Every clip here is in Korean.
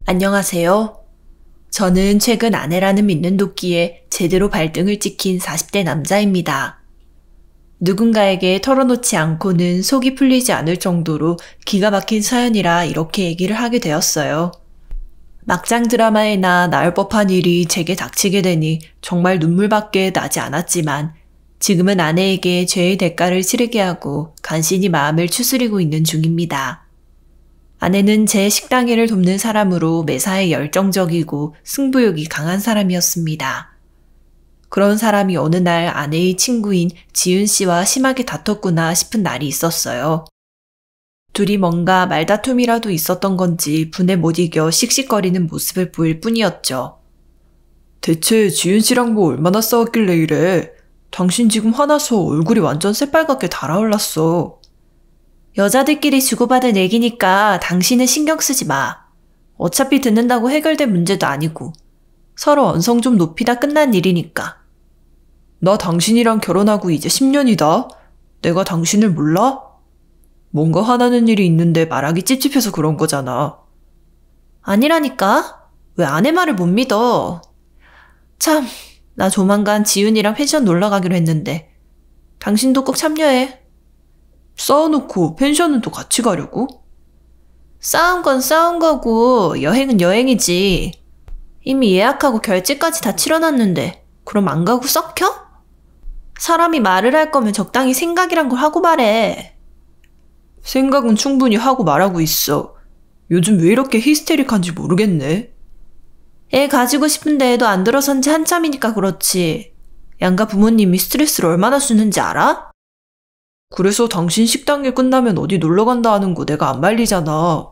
안녕하세요. 저는 최근 아내라는 믿는 도끼에 제대로 발등을 찍힌 40대 남자입니다. 누군가에게 털어놓지 않고는 속이 풀리지 않을 정도로 기가 막힌 사연이라 이렇게 얘기를 하게 되었어요. 막장 드라마에나 나올 법한 일이 제게 닥치게 되니 정말 눈물밖에 나지 않았지만 지금은 아내에게 죄의 대가를 치르게 하고 간신히 마음을 추스리고 있는 중입니다. 아내는 제 식당 일을 돕는 사람으로 매사에 열정적이고 승부욕이 강한 사람이었습니다. 그런 사람이 어느 날 아내의 친구인 지은 씨와 심하게 다퉜구나 싶은 날이 있었어요. 둘이 뭔가 말다툼이라도 있었던 건지 분에 못 이겨 씩씩거리는 모습을 보일 뿐이었죠. 대체 지은 씨랑 뭐 얼마나 싸웠길래 이래? 당신 지금 화나서 얼굴이 완전 새빨갛게 달아올랐어. 여자들끼리 주고받은 얘기니까 당신은 신경 쓰지 마. 어차피 듣는다고 해결될 문제도 아니고 서로 언성 좀 높이다 끝난 일이니까. 나 당신이랑 결혼하고 이제 10년이다. 내가 당신을 몰라? 뭔가 화나는 일이 있는데 말하기 찝찝해서 그런 거잖아. 아니라니까? 왜 아내 말을 못 믿어? 참, 나 조만간 지은이랑 펜션 놀러 가기로 했는데 당신도 꼭 참여해. 싸워놓고 펜션은 또 같이 가려고? 싸운 건 싸운 거고 여행은 여행이지. 이미 예약하고 결제까지 다 치러놨는데 그럼 안 가고 썩혀? 사람이 말을 할 거면 적당히 생각이란 걸 하고 말해. 생각은 충분히 하고 말하고 있어. 요즘 왜 이렇게 히스테릭한지 모르겠네. 애 가지고 싶은데 애도 안 들어선 지 한참이니까 그렇지. 양가 부모님이 스트레스를 얼마나 주는지 알아? 그래서 당신 식당 일 끝나면 어디 놀러 간다 하는 거 내가 안 말리잖아.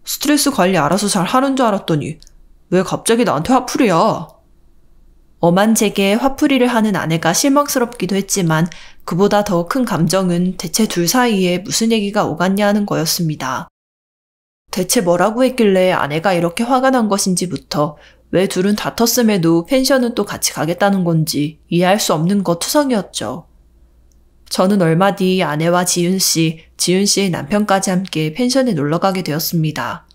스트레스 관리 알아서 잘 하는 줄 알았더니 왜 갑자기 나한테 화풀이야? 엄한 제게 화풀이를 하는 아내가 실망스럽기도 했지만 그보다 더 큰 감정은 대체 둘 사이에 무슨 얘기가 오갔냐 하는 거였습니다. 대체 뭐라고 했길래 아내가 이렇게 화가 난 것인지부터 왜 둘은 다퉜음에도 펜션은 또 같이 가겠다는 건지 이해할 수 없는 것 투성이었죠. 저는 얼마 뒤 아내와 지은 씨의 남편까지 함께 펜션에 놀러 가게 되었습니다.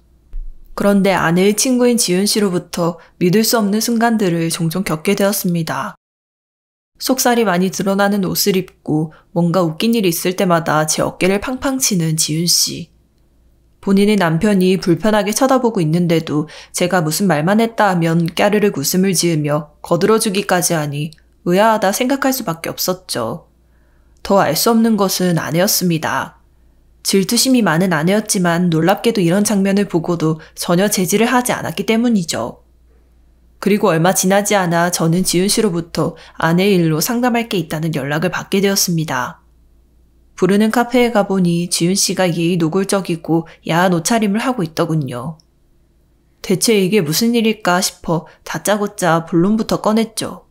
그런데 아내의 친구인 지은 씨로부터 믿을 수 없는 순간들을 종종 겪게 되었습니다. 속살이 많이 드러나는 옷을 입고 뭔가 웃긴 일이 있을 때마다 제 어깨를 팡팡 치는 지은 씨. 본인의 남편이 불편하게 쳐다보고 있는데도 제가 무슨 말만 했다 하면 까르륵 웃음을 지으며 거들어주기까지 하니 의아하다 생각할 수밖에 없었죠. 더 알 수 없는 것은 아내였습니다. 질투심이 많은 아내였지만 놀랍게도 이런 장면을 보고도 전혀 제지를 하지 않았기 때문이죠. 그리고 얼마 지나지 않아 저는 지은 씨로부터 아내의 일로 상담할 게 있다는 연락을 받게 되었습니다. 부르는 카페에 가보니 지은 씨가 예의 노골적이고 야한 옷차림을 하고 있더군요. 대체 이게 무슨 일일까 싶어 다짜고짜 본론부터 꺼냈죠.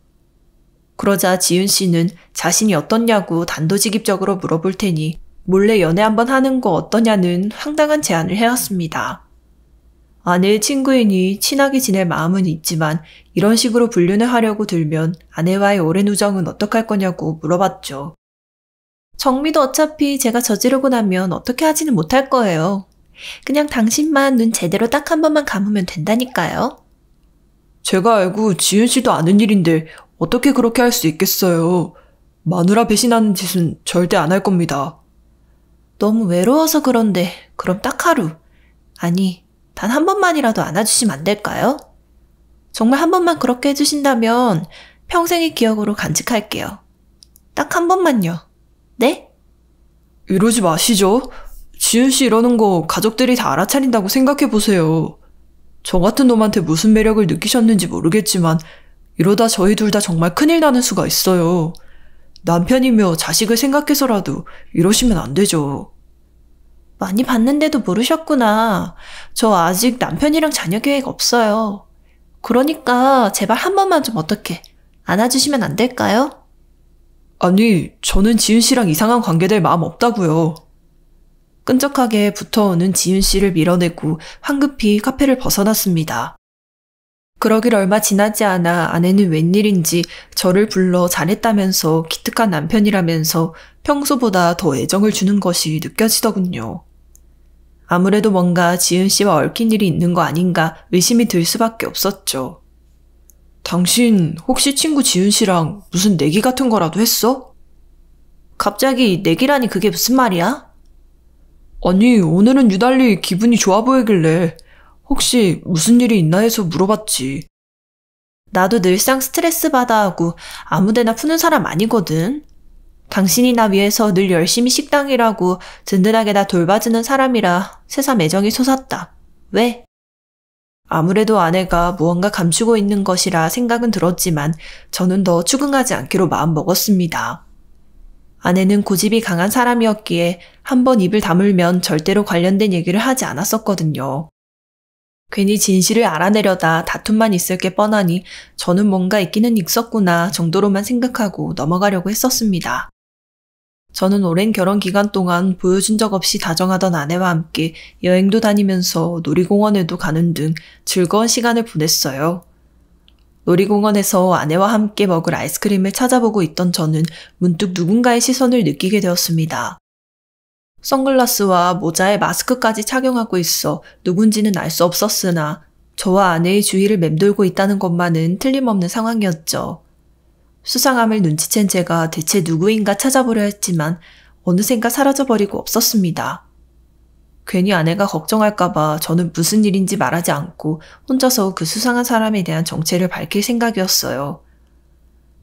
그러자 지은 씨는 자신이 어떻냐고 단도직입적으로 물어볼 테니 몰래 연애 한번 하는 거 어떠냐는 황당한 제안을 해왔습니다. 아내의 친구이니 친하게 지낼 마음은 있지만 이런 식으로 불륜을 하려고 들면 아내와의 오랜 우정은 어떡할 거냐고 물어봤죠. 정미도 어차피 제가 저지르고 나면 어떻게 하지는 못할 거예요. 그냥 당신만 눈 제대로 딱 한 번만 감으면 된다니까요. 제가 알고 지은 씨도 아는 일인데 어떻게 그렇게 할 수 있겠어요. 마누라 배신하는 짓은 절대 안 할 겁니다. 너무 외로워서 그런데 그럼 딱 하루, 아니 단 한 번만이라도 안아주시면 안 될까요? 정말 한 번만 그렇게 해주신다면 평생의 기억으로 간직할게요. 딱 한 번만요. 네? 이러지 마시죠. 지은 씨 이러는 거 가족들이 다 알아차린다고 생각해보세요. 저 같은 놈한테 무슨 매력을 느끼셨는지 모르겠지만 이러다 저희 둘 다 정말 큰일 나는 수가 있어요. 남편이며 자식을 생각해서라도 이러시면 안 되죠. 많이 봤는데도 모르셨구나. 저 아직 남편이랑 자녀 계획 없어요. 그러니까 제발 한 번만 좀 어떻게 안아주시면 안 될까요? 아니, 저는 지은 씨랑 이상한 관계될 마음 없다고요. 끈적하게 붙어오는 지은 씨를 밀어내고 황급히 카페를 벗어났습니다. 그러길 얼마 지나지 않아 아내는 웬일인지 저를 불러 잘했다면서 기특한 남편이라면서 평소보다 더 애정을 주는 것이 느껴지더군요. 아무래도 뭔가 지은 씨와 얽힌 일이 있는 거 아닌가 의심이 들 수밖에 없었죠. 당신 혹시 친구 지은 씨랑 무슨 내기 같은 거라도 했어? 갑자기 내기라니 그게 무슨 말이야? 아니, 오늘은 유달리 기분이 좋아 보이길래 혹시 무슨 일이 있나 해서 물어봤지. 나도 늘상 스트레스 받아 하고 아무데나 푸는 사람 아니거든. 당신이 나 위해서 늘 열심히 식당 일하고 든든하게 나 돌봐주는 사람이라 새삼 애정이 솟았다. 왜? 아무래도 아내가 무언가 감추고 있는 것이라 생각은 들었지만 저는 더 추궁하지 않기로 마음먹었습니다. 아내는 고집이 강한 사람이었기에 한번 입을 다물면 절대로 관련된 얘기를 하지 않았었거든요. 괜히 진실을 알아내려다 다툼만 있을 게 뻔하니 저는 뭔가 있기는 있었구나 정도로만 생각하고 넘어가려고 했었습니다. 저는 오랜 결혼 기간 동안 보여준 적 없이 다정하던 아내와 함께 여행도 다니면서 놀이공원에도 가는 등 즐거운 시간을 보냈어요. 놀이공원에서 아내와 함께 먹을 아이스크림을 찾아보고 있던 저는 문득 누군가의 시선을 느끼게 되었습니다. 선글라스와 모자에 마스크까지 착용하고 있어 누군지는 알 수 없었으나 저와 아내의 주위를 맴돌고 있다는 것만은 틀림없는 상황이었죠. 수상함을 눈치챈 제가 대체 누구인가 찾아보려 했지만 어느샌가 사라져버리고 없었습니다. 괜히 아내가 걱정할까봐 저는 무슨 일인지 말하지 않고 혼자서 그 수상한 사람에 대한 정체를 밝힐 생각이었어요.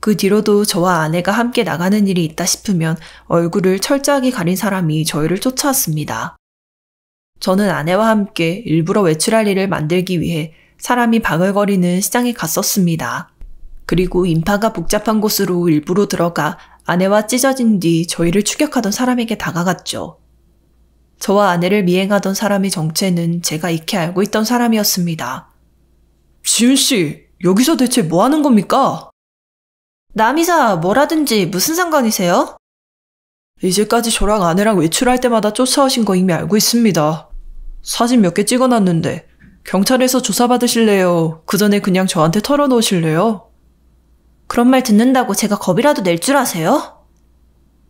그 뒤로도 저와 아내가 함께 나가는 일이 있다 싶으면 얼굴을 철저하게 가린 사람이 저희를 쫓아왔습니다. 저는 아내와 함께 일부러 외출할 일을 만들기 위해 사람이 바글거리는 시장에 갔었습니다. 그리고 인파가 복잡한 곳으로 일부러 들어가 아내와 찢어진 뒤 저희를 추격하던 사람에게 다가갔죠. 저와 아내를 미행하던 사람의 정체는 제가 익히 알고 있던 사람이었습니다. 지은 씨, 여기서 대체 뭐 하는 겁니까? 남이사 뭐라든지 무슨 상관이세요? 이제까지 저랑 아내랑 외출할 때마다 쫓아오신 거 이미 알고 있습니다. 사진 몇 개 찍어놨는데 경찰에서 조사받으실래요? 그 전에 그냥 저한테 털어놓으실래요? 그런 말 듣는다고 제가 겁이라도 낼 줄 아세요?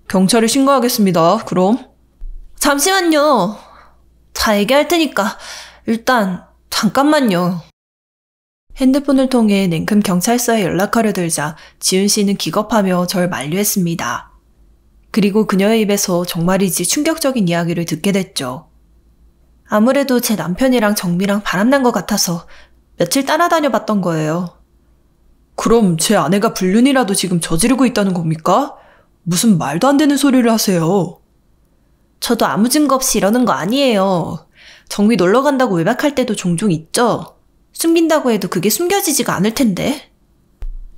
경찰에 신고하겠습니다. 그럼. 잠시만요. 다 얘기할 테니까 일단 잠깐만요. 핸드폰을 통해 냉큼 경찰서에 연락하려 들자 지은 씨는 기겁하며 절 만류했습니다. 그리고 그녀의 입에서 정말이지 충격적인 이야기를 듣게 됐죠. 아무래도 제 남편이랑 정미랑 바람난 것 같아서 며칠 따라다녀 봤던 거예요. 그럼 제 아내가 불륜이라도 지금 저지르고 있다는 겁니까? 무슨 말도 안 되는 소리를 하세요. 저도 아무 증거 없이 이러는 거 아니에요. 정미 놀러 간다고 외박할 때도 종종 있죠. 숨긴다고 해도 그게 숨겨지지가 않을 텐데.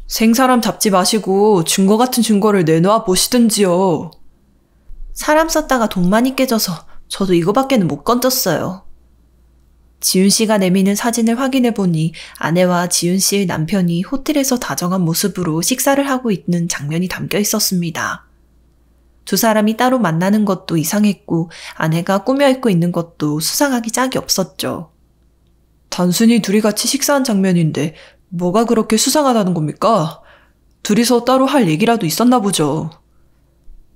생사람 잡지 마시고 증거 같은 증거를 내놓아 보시든지요. 사람 썼다가 돈 많이 깨져서 저도 이거밖에는 못 건졌어요. 지윤 씨가 내미는 사진을 확인해 보니 아내와 지윤 씨의 남편이 호텔에서 다정한 모습으로 식사를 하고 있는 장면이 담겨 있었습니다. 두 사람이 따로 만나는 것도 이상했고 아내가 꾸며 입고 있는 것도 수상하기 짝이 없었죠. 단순히 둘이 같이 식사한 장면인데 뭐가 그렇게 수상하다는 겁니까? 둘이서 따로 할 얘기라도 있었나 보죠.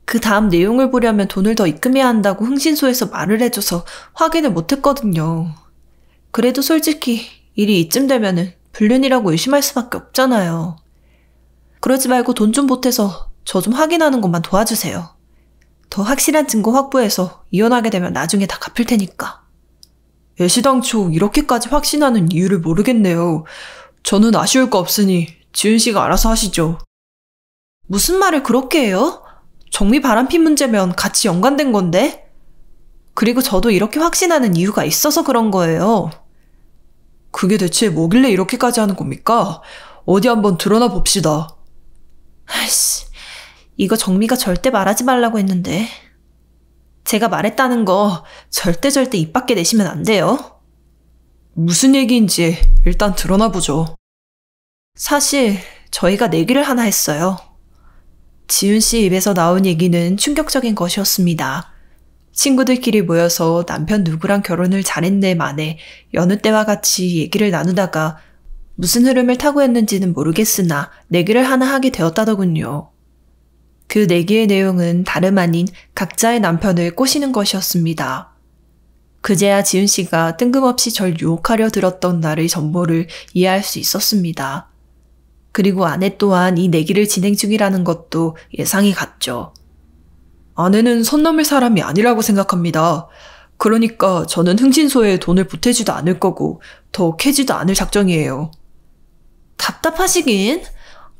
그 다음 내용을 보려면 돈을 더 입금해야 한다고 흥신소에서 말을 해줘서 확인을 못했거든요. 그래도 솔직히 일이 이쯤 되면은 불륜이라고 의심할 수밖에 없잖아요. 그러지 말고 돈 좀 보태서 저 좀 확인하는 것만 도와주세요. 더 확실한 증거 확보해서 이혼하게 되면 나중에 다 갚을 테니까. 애시당초 이렇게까지 확신하는 이유를 모르겠네요. 저는 아쉬울 거 없으니 지은 씨가 알아서 하시죠. 무슨 말을 그렇게 해요? 정미 바람핀 문제면 같이 연관된 건데? 그리고 저도 이렇게 확신하는 이유가 있어서 그런 거예요. 그게 대체 뭐길래 이렇게까지 하는 겁니까? 어디 한번 드러나 봅시다. 아이씨, 이거 정미가 절대 말하지 말라고 했는데. 제가 말했다는 거 절대 입 밖에 내시면 안 돼요. 무슨 얘기인지 일단 드러나 보죠. 사실 저희가 내기를 하나 했어요. 지은 씨 입에서 나온 얘기는 충격적인 것이었습니다. 친구들끼리 모여서 남편 누구랑 결혼을 잘했네 만에 여느 때와 같이 얘기를 나누다가 무슨 흐름을 타고 했는지는 모르겠으나 내기를 하나 하게 되었다더군요. 그 내기의 내용은 다름 아닌 각자의 남편을 꼬시는 것이었습니다. 그제야 지은 씨가 뜬금없이 절 유혹하려 들었던 나의 전모를 이해할 수 있었습니다. 그리고 아내 또한 이 내기를 진행 중이라는 것도 예상이 갔죠. 아내는 선 넘을 사람이 아니라고 생각합니다. 그러니까 저는 흥신소에 돈을 보태지도 않을 거고 더 캐지도 않을 작정이에요. 답답하시긴?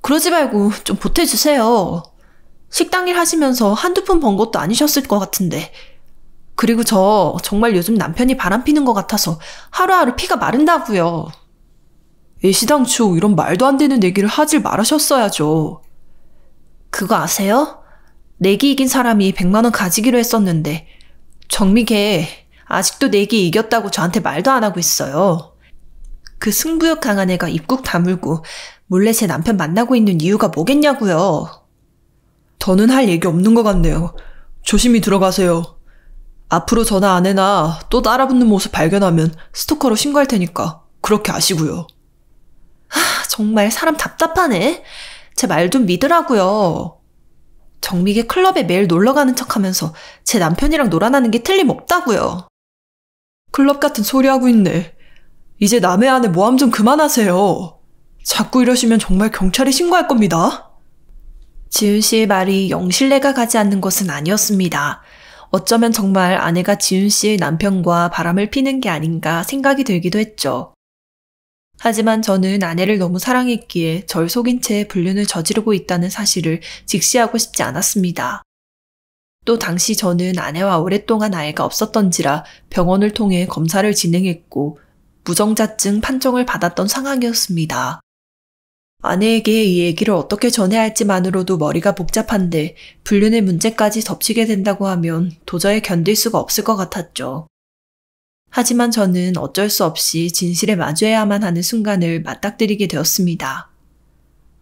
그러지 말고 좀 보태주세요. 식당 일 하시면서 한두 푼 번 것도 아니셨을 것 같은데. 그리고 저 정말 요즘 남편이 바람피는 것 같아서 하루하루 피가 마른다고요. 애시당초 이런 말도 안 되는 얘기를 하질 말하셨어야죠. 그거 아세요? 내기 이긴 사람이 100만 원 가지기로 했었는데 정미걔 아직도 내기 이겼다고 저한테 말도 안 하고 있어요. 그 승부욕 강한 애가 입국 다물고 몰래 제 남편 만나고 있는 이유가 뭐겠냐고요. 더는 할 얘기 없는 것 같네요. 조심히 들어가세요. 앞으로 전화 안 해나 또 따라붙는 모습 발견하면 스토커로 신고할 테니까 그렇게 아시고요. 정말 사람 답답하네. 제 말 좀 믿으라고요. 정미계 클럽에 매일 놀러가는 척하면서 제 남편이랑 놀아나는 게 틀림없다고요. 클럽 같은 소리 하고 있네. 이제 남의 아내 모함 좀 그만하세요. 자꾸 이러시면 정말 경찰에 신고할 겁니다. 지은 씨의 말이 영 신뢰가 가지 않는 것은 아니었습니다. 어쩌면 정말 아내가 지은 씨의 남편과 바람을 피는 게 아닌가 생각이 들기도 했죠. 하지만 저는 아내를 너무 사랑했기에 절 속인 채 불륜을 저지르고 있다는 사실을 직시하고 싶지 않았습니다. 또 당시 저는 아내와 오랫동안 아이가 없었던지라 병원을 통해 검사를 진행했고 무정자증 판정을 받았던 상황이었습니다. 아내에게 이 얘기를 어떻게 전해야 할지만으로도 머리가 복잡한데 불륜의 문제까지 덮치게 된다고 하면 도저히 견딜 수가 없을 것 같았죠. 하지만 저는 어쩔 수 없이 진실에 마주해야만 하는 순간을 맞닥뜨리게 되었습니다.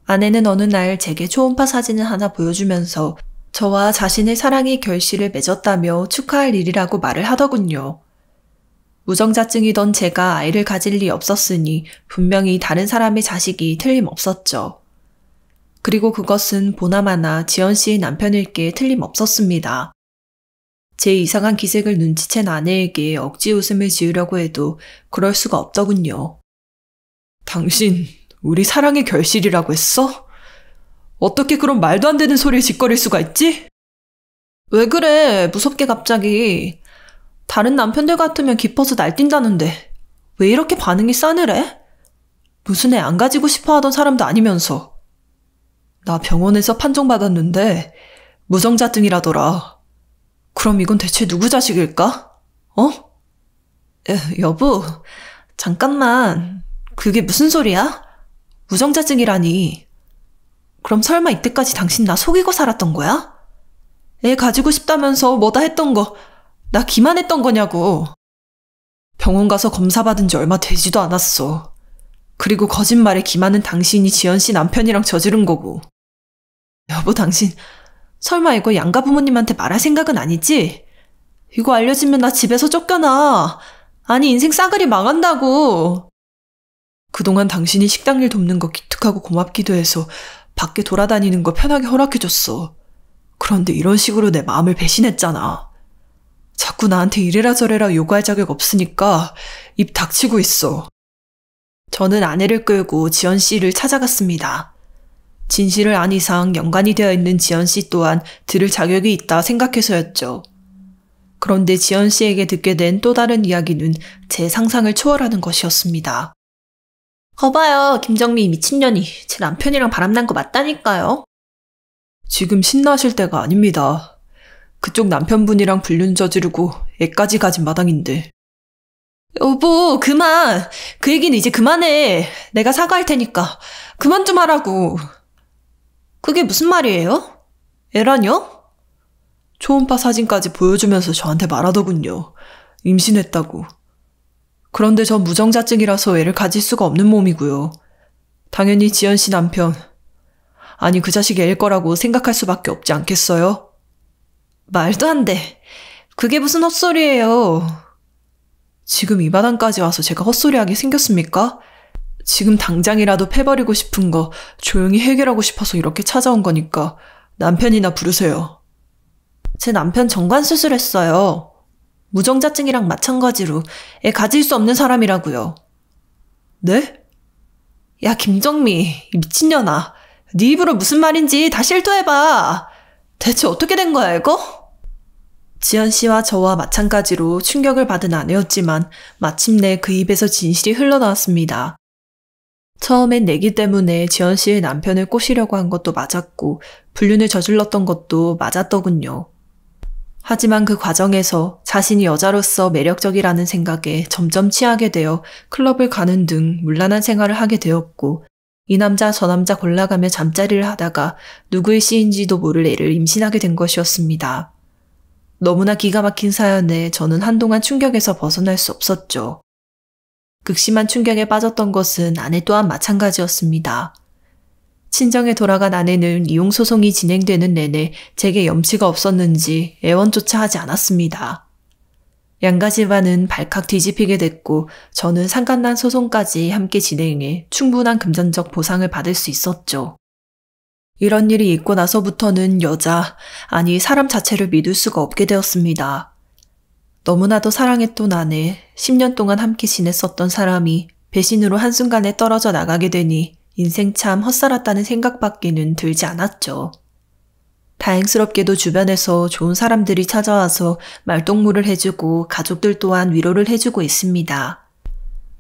아내는 어느 날 제게 초음파 사진을 하나 보여주면서 저와 자신의 사랑의 결실을 맺었다며 축하할 일이라고 말을 하더군요. 무정자증이던 제가 아이를 가질 리 없었으니 분명히 다른 사람의 자식이 틀림없었죠. 그리고 그것은 보나마나 지연 씨의 남편일 게 틀림없었습니다. 제 이상한 기색을 눈치챈 아내에게 억지 웃음을 지으려고 해도 그럴 수가 없더군요. 당신 우리 사랑의 결실이라고 했어? 어떻게 그런 말도 안 되는 소리를 짓거릴 수가 있지? 왜 그래, 무섭게 갑자기. 다른 남편들 같으면 기뻐서 날뛴다는데 왜 이렇게 반응이 싸늘해? 무슨 애 안 가지고 싶어 하던 사람도 아니면서. 나 병원에서 판정받았는데 무정자증이라더라. 그럼 이건 대체 누구 자식일까? 어? 여보, 잠깐만. 그게 무슨 소리야? 무정자증이라니. 그럼 설마 이때까지 당신 나 속이고 살았던 거야? 애 가지고 싶다면서 뭐다 했던 거 나 기만했던 거냐고. 병원 가서 검사 받은 지 얼마 되지도 않았어. 그리고 거짓말에 기만은 당신이 지연 씨 남편이랑 저지른 거고. 여보, 당신 설마 이거 양가 부모님한테 말할 생각은 아니지? 이거 알려지면 나 집에서 쫓겨나. 아니, 인생 싸그리 망한다고. 그동안 당신이 식당 일 돕는 거 기특하고 고맙기도 해서 밖에 돌아다니는 거 편하게 허락해줬어. 그런데 이런 식으로 내 마음을 배신했잖아. 자꾸 나한테 이래라 저래라 요구할 자격 없으니까 입 닥치고 있어. 저는 아내를 끌고 지연 씨를 찾아갔습니다. 진실을 안 이상 연관이 되어 있는 지연 씨 또한 들을 자격이 있다 생각해서였죠. 그런데 지연 씨에게 듣게 된 또 다른 이야기는 제 상상을 초월하는 것이었습니다. 거봐요, 김정미 미친년이 제 남편이랑 바람난 거 맞다니까요. 지금 신나실 때가 아닙니다. 그쪽 남편분이랑 불륜 저지르고 애까지 가진 마당인데. 여보, 그만. 그 얘기는 이제 그만해. 내가 사과할 테니까. 그만 좀 하라고. 그게 무슨 말이에요? 애라뇨? 초음파 사진까지 보여주면서 저한테 말하더군요. 임신했다고. 그런데 전 무정자증이라서 애를 가질 수가 없는 몸이고요. 당연히 지연 씨 남편, 아니 그 자식이 애일 거라고 생각할 수밖에 없지 않겠어요? 말도 안 돼. 그게 무슨 헛소리예요. 지금 이 마당까지 와서 제가 헛소리하게 생겼습니까? 지금 당장이라도 패버리고 싶은 거 조용히 해결하고 싶어서 이렇게 찾아온 거니까 남편이나 부르세요. 제 남편 정관 수술했어요. 무정자증이랑 마찬가지로 애 가질 수 없는 사람이라고요. 네? 야, 김정미, 이 미친년아. 네 입으로 무슨 말인지 다시 일도해봐. 대체 어떻게 된 거야, 이거? 지연 씨와 저와 마찬가지로 충격을 받은 아내였지만 마침내 그 입에서 진실이 흘러나왔습니다. 처음엔 내기 때문에 지연 씨의 남편을 꼬시려고 한 것도 맞았고 불륜을 저질렀던 것도 맞았더군요. 하지만 그 과정에서 자신이 여자로서 매력적이라는 생각에 점점 취하게 되어 클럽을 가는 등 문란한 생활을 하게 되었고 이 남자 저 남자 골라가며 잠자리를 하다가 누구의 씨인지도 모를 애를 임신하게 된 것이었습니다. 너무나 기가 막힌 사연에 저는 한동안 충격에서 벗어날 수 없었죠. 극심한 충격에 빠졌던 것은 아내 또한 마찬가지였습니다. 친정에 돌아간 아내는 이용소송이 진행되는 내내 제게 염치가 없었는지 애원조차 하지 않았습니다. 양가 집안은 발칵 뒤집히게 됐고 저는 상간난 소송까지 함께 진행해 충분한 금전적 보상을 받을 수 있었죠. 이런 일이 있고 나서부터는 아니 사람 자체를 믿을 수가 없게 되었습니다. 너무나도 사랑했던 아내, 10년 동안 함께 지냈었던 사람이 배신으로 한순간에 떨어져 나가게 되니 인생 참 헛살았다는 생각밖에는 들지 않았죠. 다행스럽게도 주변에서 좋은 사람들이 찾아와서 말동무를 해주고 가족들 또한 위로를 해주고 있습니다.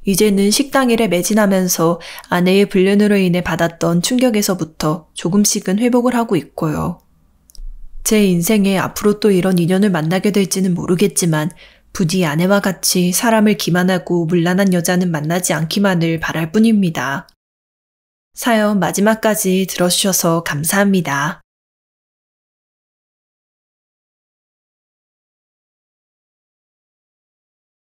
이제는 식당 일에 매진하면서 아내의 불륜으로 인해 받았던 충격에서부터 조금씩은 회복을 하고 있고요. 제 인생에 앞으로 또 이런 인연을 만나게 될지는 모르겠지만 부디 아내와 같이 사람을 기만하고 문란한 여자는 만나지 않기만을 바랄 뿐입니다. 사연 마지막까지 들어주셔서 감사합니다.